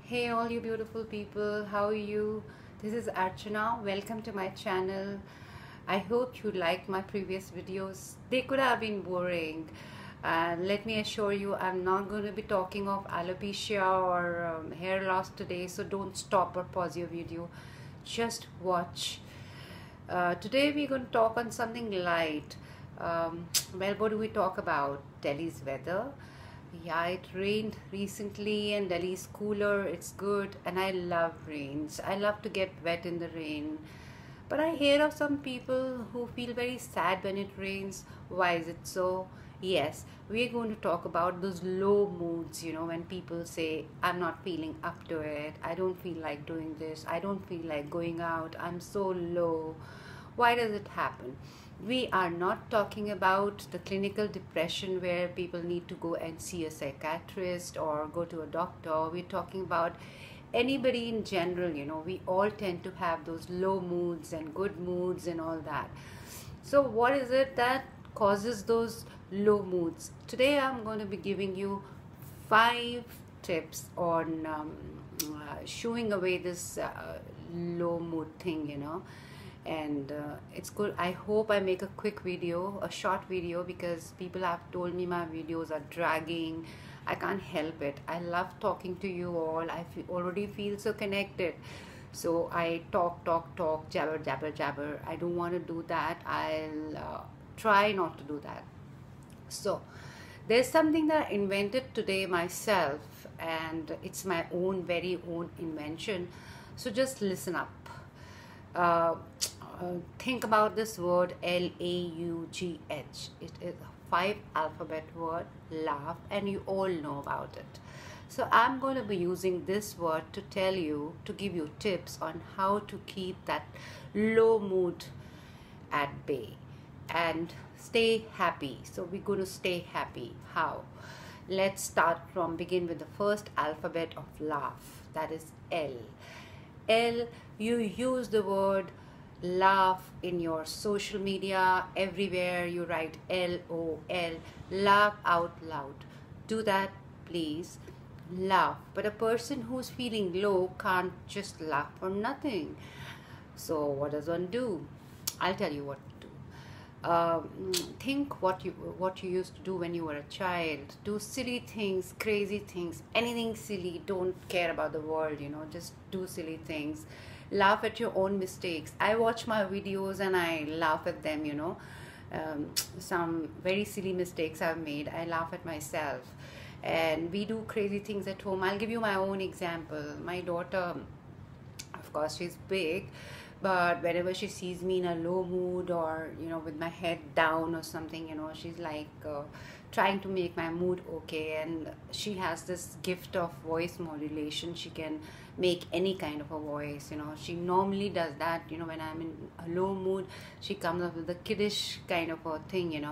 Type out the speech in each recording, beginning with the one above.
Hey all you beautiful people, how are you? This is Archana. Welcome to my channel. I hope you liked my previous videos. They could have been boring. Let me assure you, I'm not going to be talking of alopecia or hair loss today, so don't stop or pause your video. Just watch. Today we're going to talk on something light. Well, what do we talk about? Delhi's weather. Yeah, it rained recently and Delhi's cooler. It's good, and I love rains. I love to get wet in the rain. But I hear of some people who feel very sad when it rains. Why is it so? Yes, we're going to talk about those low moods, when people say, I'm not feeling up to it. I don't feel like doing this. I don't feel like going out. I'm so low. Why does it happen? We are not talking about the clinical depression where people need to go and see a psychiatrist or go to a doctor. We're talking about anybody in general. We all tend to have those low moods and good moods and all that. So what is it that causes those low moods? Today I'm going to be giving you 5 tips on shooing away this low mood thing, and it's good. I hope I make a quick video, a short video, because people have told me my videos are dragging. I can't help it. I love talking to you all. I already feel so connected, so I talk, jabber, jabber, jabber. I don't want to do that. I'll try not to do that. So there's something that I invented today myself, and it's my very own invention. So just listen up. uh, think about this word L.A.U.G.H. It is a 5 alphabet word, laugh, and you all know about it. So I'm going to be using this word to give you tips on how to keep that low mood at bay and stay happy. So we're going to stay happy. How? Let's begin with the first alphabet of laugh, that is L. L, you use the word laugh in your social media, everywhere you write LOL, laugh out loud. Do that, please. Laugh. But a person who's feeling low can't just laugh for nothing. So what does one do? I'll tell you what to do. Think what you used to do when you were a child. Do silly things, crazy things, anything silly. Don't care about the world, just do silly things. Laugh at your own mistakes. I watch my videos and I laugh at them. Some very silly mistakes I've made, I laugh at myself. And we do crazy things at home. I'll give you my own example. My daughter, of course, she's big, but whenever she sees me in a low mood or with my head down or something, she's like trying to make my mood okay. And she has this gift of voice modulation. She can make any kind of a voice. She normally does that. When I'm in a low mood, she comes up with a kiddish kind of a thing.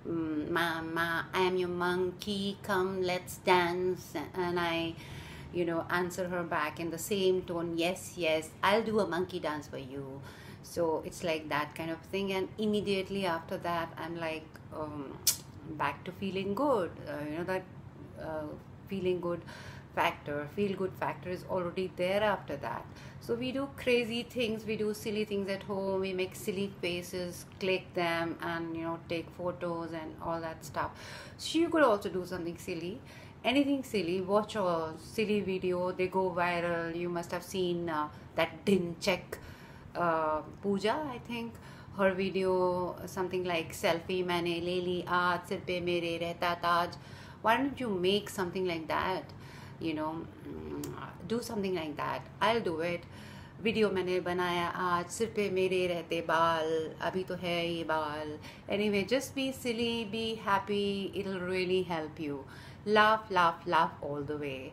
Mama, I am your monkey, come let's dance. And I answer her back in the same tone, yes, I'll do a monkey dance for you. So it's like that kind of thing, and immediately after that I'm like back to feeling good. That feeling good feel good factor is already there after that. So we do crazy things, we do silly things at home, we make silly faces, click them, and take photos and all that stuff. So you could also do something silly, anything silly. Watch a silly video, they go viral. You must have seen that Din Check Pooja, I think. Her video, something like selfie मैंने ले ली आज सिर पे मेरे रहता ताज. Why don't you make something like that? Do something like that. I'll do it. Video मैंने बनाया आज सिर पे मेरे रहते बाल, अभी तो है ये बाल. Anyway, just be silly, be happy. It'll really help you. Laugh, laugh, laugh all the way.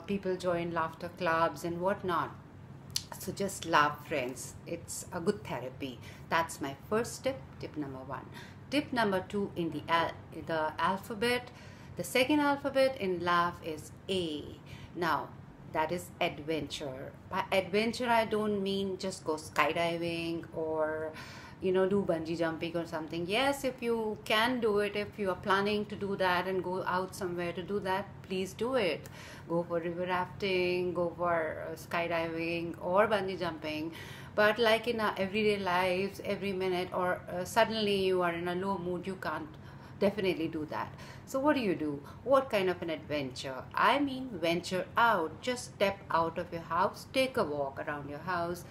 People join laughter clubs and whatnot. So just laugh, friends. It's a good therapy. That's my first tip, tip number 1. Tip number 2 in the alphabet. The second alphabet in laugh is A. Now, that is adventure. By adventure, I don't mean just go skydiving or do bungee jumping or something. Yes, if you can do it, if you are planning to do that and go out somewhere to do that, please do it. Go for river rafting, go for skydiving or bungee jumping. But like in our everyday lives, every minute, or suddenly you are in a low mood, you can't definitely do that. So what do? What kind of an adventure? I mean, venture out. Just step out of your house, take a walk around your house.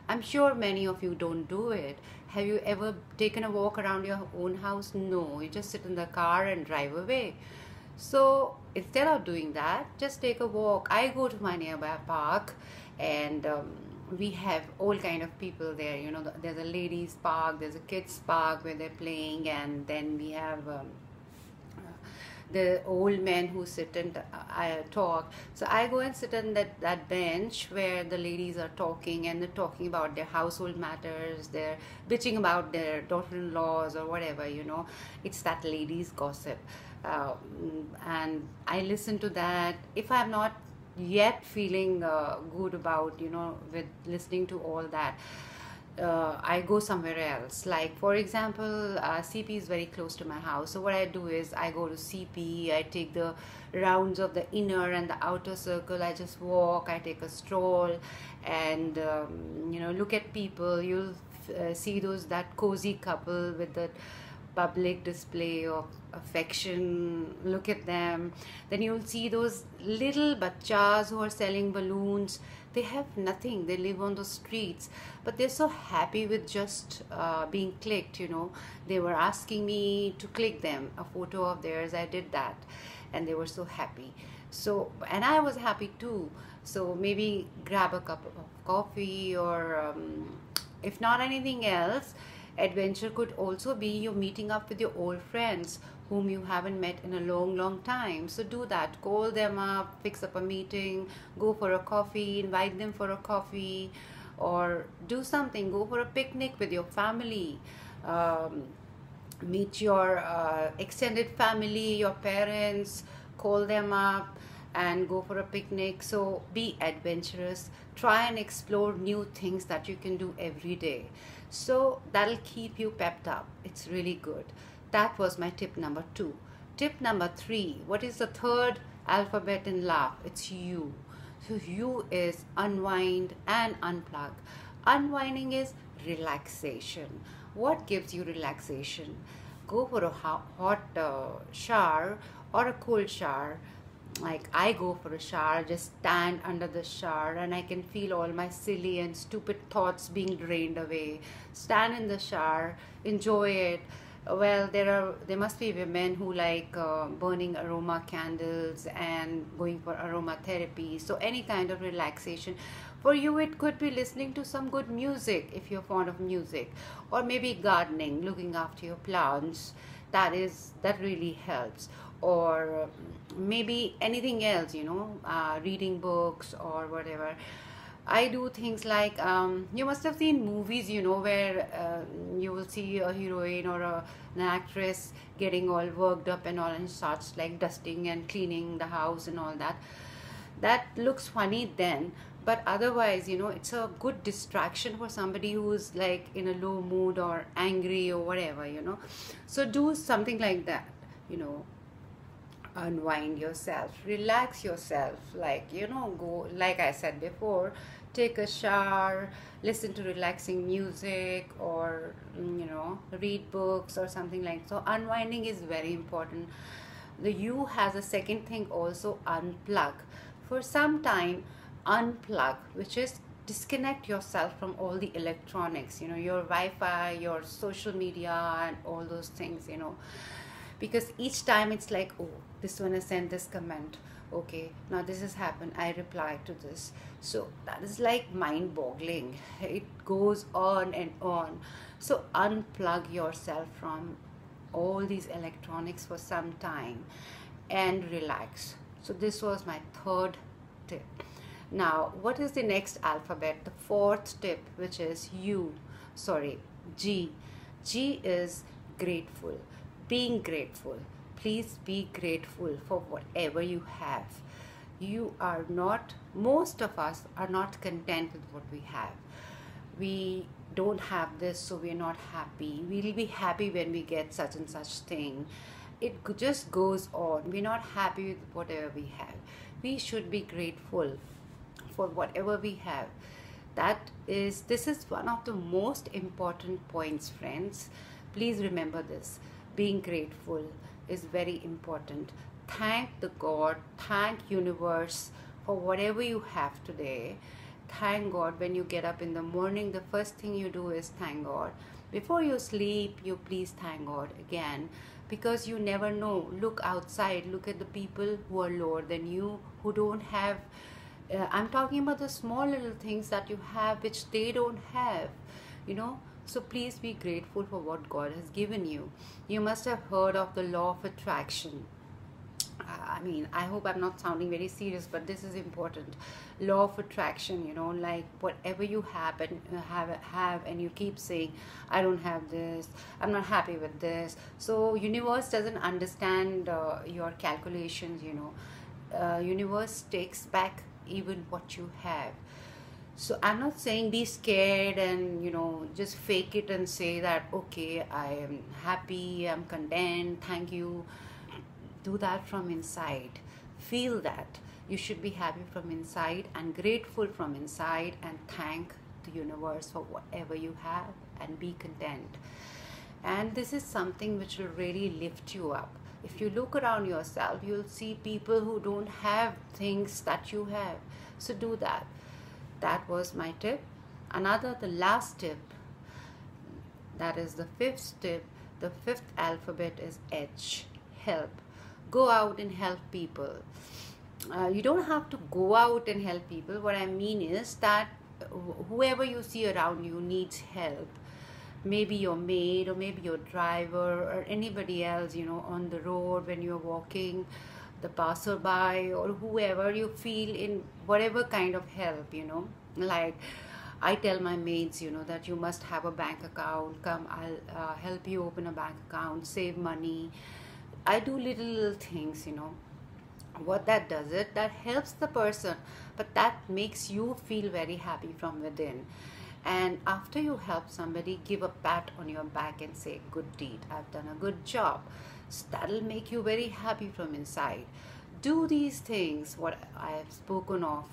I'm sure many of you don't do it. Have you ever taken a walk around your own house? No, you just sit in the car and drive away. So instead of doing that, just take a walk. I go to my nearby park, and we have all kind of people there. There's a ladies park, there's a kids park where they're playing, and then we have the old men who sit and talk. So I go and sit on that bench where the ladies are talking, and they're talking about their household matters, they're bitching about their daughter-in-laws or whatever. It's that ladies gossip. And I listen to that. If I'm not yet feeling good about, with listening to all that, I go somewhere else. Like, for example, CP is very close to my house. So what I do is I go to CP, I take the rounds of the inner and the outer circle. I just walk, I take a stroll, and, look at people. You'll see that cozy couple with the public display of affection. Look at them. Then you'll see those little bachas who are selling balloons. They have nothing, they live on the streets, but they're so happy with just being clicked. They were asking me to click them a photo of theirs. I did that, and they were so happy. So, and I was happy too. So maybe grab a cup of coffee, or if not anything else, adventure could also be you meeting up with your old friends whom you haven't met in a long time. So do that. Call them up, fix up a meeting, go for a coffee, invite them for a coffee, or do something. Go for a picnic with your family. Meet your extended family, your parents, call them up and go for a picnic. So be adventurous. Try and explore new things that you can do every day. So that'll keep you pepped up. It's really good. That was my tip number 2. Tip number 3. What is the third alphabet in laugh? It's U. So U is unwind and unplug. Unwinding is relaxation. What gives you relaxation? Go for a hot shower or a cold shower. Like, I go for a shower, just stand under the shower, and I can feel all my silly and stupid thoughts being drained away. Stand in the shower, enjoy it. Well, there must be women who like burning aroma candles and going for aromatherapy. So any kind of relaxation. For you, it could be listening to some good music if you're fond of music, or maybe gardening, looking after your plants. That really helps. Or maybe anything else, reading books or whatever. I do things like, you must have seen movies, where you will see a heroine or an actress getting all worked up and all, and starts like dusting and cleaning the house and all that. That looks funny then, but otherwise, it's a good distraction for somebody who's like in a low mood or angry or whatever. So do something like that. Unwind yourself, relax yourself, like, go, like I said before, take a shower, listen to relaxing music, or read books or something like. So unwinding is very important. The U has a second thing also, unplug. For some time, unplug, which is disconnect yourself from all the electronics, your Wi-Fi, your social media, and all those things. Because each time it's like, oh, this one has sent this comment, okay, now this has happened, I replied to this. So that is like mind-boggling. It goes on and on. So unplug yourself from all these electronics for some time and relax. So this was my third tip. Now, what is the next alphabet? The fourth tip, which is G. G is grateful. Being grateful. Please be grateful for whatever you have. Most of us are not content with what we have. We don't have this, so we're not happy. We'll be happy when we get such and such thing. It just goes on. We're not happy with whatever we have. We should be grateful for whatever we have. This is one of the most important points, friends. Please remember this. Being grateful is very important. Thank the God, thank universe for whatever you have today. Thank God. When you get up in the morning, the first thing you do is thank God. Before you sleep, you please thank God again, because you never know. Look outside, look at the people who are lower than you, who don't have. I'm talking about the small little things that you have which they don't have, you know. So please be grateful for what God has given you. You must have heard of the law of attraction. I mean, I hope I'm not sounding very serious, but this is important. Law of attraction, you know, like whatever you have and you keep saying, I don't have this, I'm not happy with this. So universe doesn't understand your calculations, you know. Universe takes back even what you have. So I'm not saying be scared and, you know, just fake it and say that, okay, I am happy, I'm content, thank you. Do that from inside. Feel that. You should be happy from inside and grateful from inside, and thank the universe for whatever you have and be content. And this is something which will really lift you up. If you look around yourself, you'll see people who don't have things that you have. So do that. That was my tip. The last tip, that is the fifth tip. The fifth alphabet is H. Help. Go out and help people. You don't have to go out and help people. What I mean is that whoever you see around you needs help. Maybe your maid, or maybe your driver, or anybody else, you know, on the road when you're walking, the passerby, or whoever you feel in whatever kind of help, you know. Like I tell my maids, you know, that you must have a bank account. Come, I'll help you open a bank account, save money. I do little things, you know. What that does, that helps the person, but that makes you feel very happy from within. And after you help somebody, give a pat on your back and say, good deed, I've done a good job. So that'll make you very happy from inside. Do these things, what I have spoken of,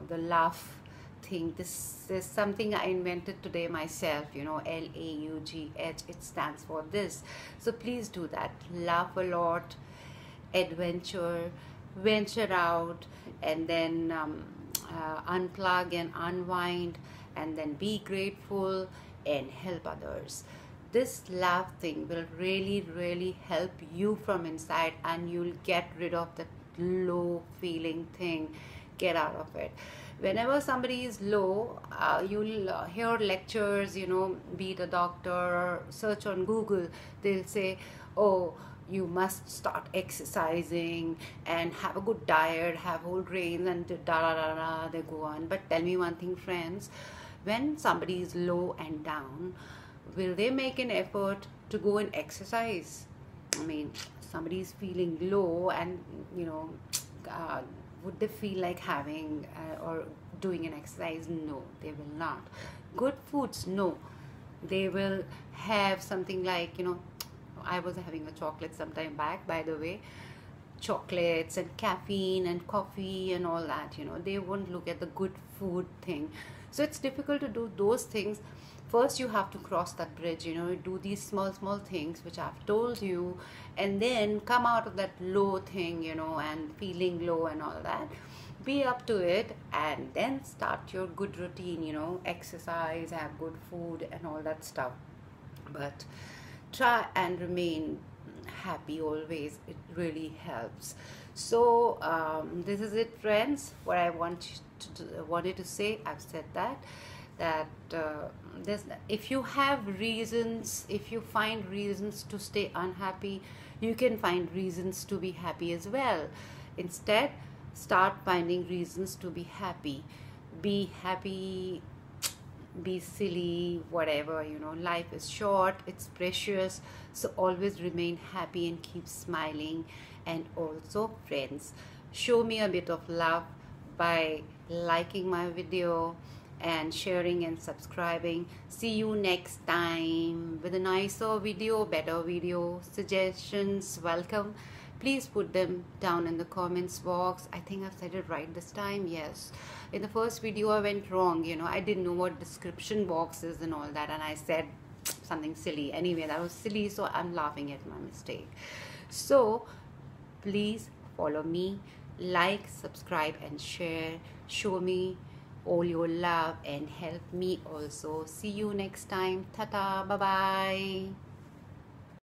the laugh thing. This is something I invented today myself, you know, L.A.U.G.H. It stands for this. So please do that. Laugh a lot, adventure, venture out, and then unplug and unwind, and then be grateful and help others. This laugh thing will really help you from inside, and you'll get rid of that low feeling thing. Get out of it. Whenever somebody is low, you'll hear lectures, you know, be it a doctor or search on Google. They'll say, oh, you must start exercising and have a good diet, have whole grains, and da da da da, they go on. But tell me one thing, friends, when somebody is low and down, will they make an effort to go and exercise? I mean, somebody is feeling low, and, you know, would they feel like having or doing an exercise? No, they will not. Good foods? No. They will have something like, you know, I was having a chocolate some time back, by the way. Chocolates and caffeine and coffee and all that, you know. They won't look at the good food thing. So it's difficult to do those things. First you have to cross that bridge, you know, do these small things which I've told you, and then come out of that low thing, you know, and feeling low and all that. Be up to it, and then start your good routine, you know, exercise, have good food and all that stuff. But try and remain happy always. It really helps. So this is it, friends. What I wanted to say, I've said that if you have reasons, if you find reasons to stay unhappy, you can find reasons to be happy as well. Instead, start finding reasons to be happy. Be happy, be silly, whatever, you know. Life is short, it's precious, so always remain happy and keep smiling. And also, friends, show me a bit of love by liking my video and sharing and subscribing. See you next time with a nicer video, better video. Suggestions welcome. Please put them down in the comments box. I think I've said it right this time. Yes, in the first video I went wrong, you know, I didn't know what description box is and all that, and I said something silly. Anyway, that was silly, so I'm laughing at my mistake. So please follow me, like, subscribe and share. Show me all your love and help me also. See you next time. Tata, bye bye.